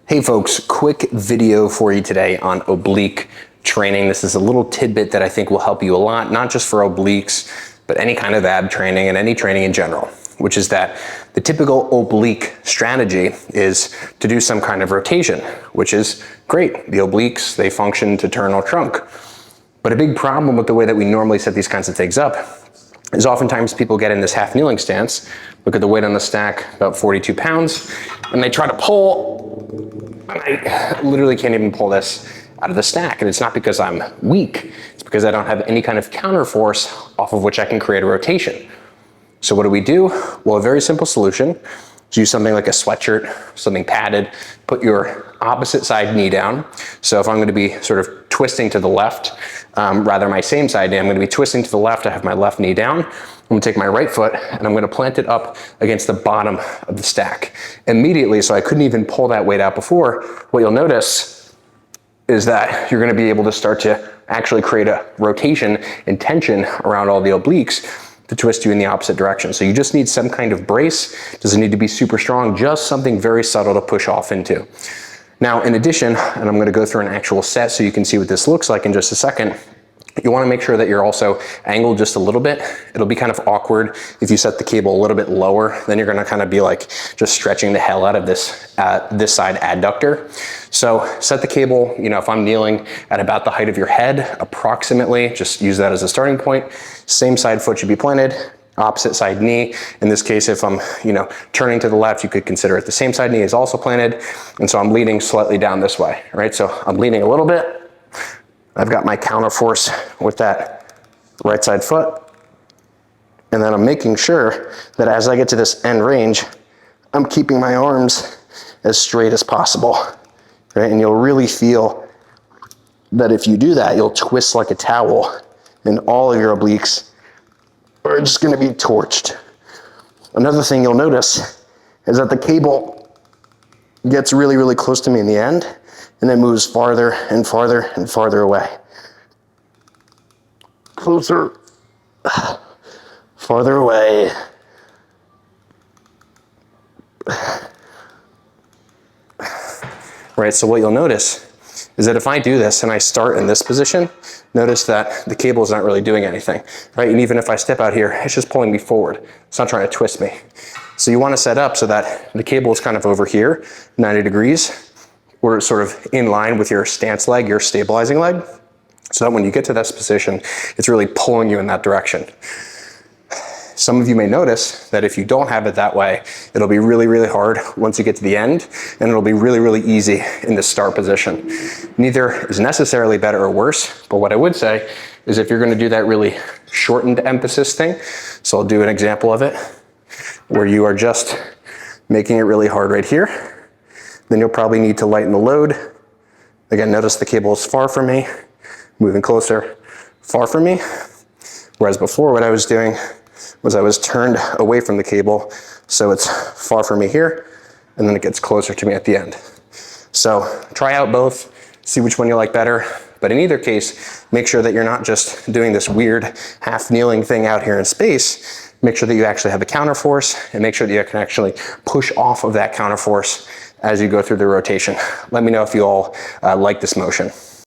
Hey folks, quick video for you today on oblique training. This is a little tidbit that I think will help you a lot, not just for obliques, but any kind of ab training and any training in general, which is that the typical oblique strategy is to do some kind of rotation, which is great. The obliques, they function to turn our trunk. But a big problem with the way that we normally set these kinds of things up is oftentimes people get in this half kneeling stance, look at the weight on the stack, about 42 pounds, and they try to pull. I literally can't even pull this out of the stack, and it's not because I'm weak, it's because I don't have any kind of counter force off of which I can create a rotation. So what do? Well, a very simple solution is use something like a sweatshirt, something padded, put your opposite side knee down. So if I'm gonna be sort of twisting to the left, rather my same side knee, I'm gonna be twisting to the left, I have my left knee down. I'm gonna take my right foot and I'm gonna plant it up against the bottom of the stack. Immediately, so I couldn't even pull that weight out before, what you'll notice is that you're gonna be able to start to actually create a rotation and tension around all the obliques to twist you in the opposite direction. So you just need some kind of brace. Doesn't need to be super strong, just something very subtle to push off into. Now, in addition, and I'm gonna go through an actual set so you can see what this looks like in just a second, you wanna make sure that you're also angled just a little bit. It'll be kind of awkward if you set the cable a little bit lower, then you're gonna kind of be like just stretching the hell out of this side adductor. So set the cable, if I'm kneeling at about the height of your head, approximately, just use that as a starting point. Same side foot should be planted, opposite side knee. In this case, if I'm, turning to the left, you could consider it the same side knee is also planted. And so I'm leaning slightly down this way, right? So I'm leaning a little bit. I've got my counter force with that right side foot. And then I'm making sure that as I get to this end range, I'm keeping my arms as straight as possible, right? And you'll really feel that if you do that, you'll twist like a towel and all of your obliques are just gonna be torched. Another thing you'll notice is that the cable gets really, really close to me in the end and then moves farther and farther and farther away. Closer, farther away. Right, so what you'll notice is that if I do this and I start in this position, notice that the cable is not really doing anything, right? And even if I step out here, it's just pulling me forward. It's not trying to twist me. So you want to set up so that the cable is kind of over here, 90 degrees, or it's sort of in line with your stance leg, your stabilizing leg, so that when you get to this position, it's really pulling you in that direction. Some of you may notice that if you don't have it that way, it'll be really, really hard once you get to the end, and it'll be really, really easy in the start position. Neither is necessarily better or worse, but what I would say is if you're gonna do that really shortened emphasis thing, so I'll do an example of it, where you are just making it really hard right here, then you'll probably need to lighten the load. Again, notice the cable is far from me, moving closer, far from me. Whereas before what I was doing was I was turned away from the cable, so it's far from me here, and then it gets closer to me at the end. So try out both, see which one you like better, but in either case, make sure that you're not just doing this weird half kneeling thing out here in space. Make sure that you actually have a counter force, and make sure that you can actually push off of that counter force as you go through the rotation. Let me know if you all like this motion.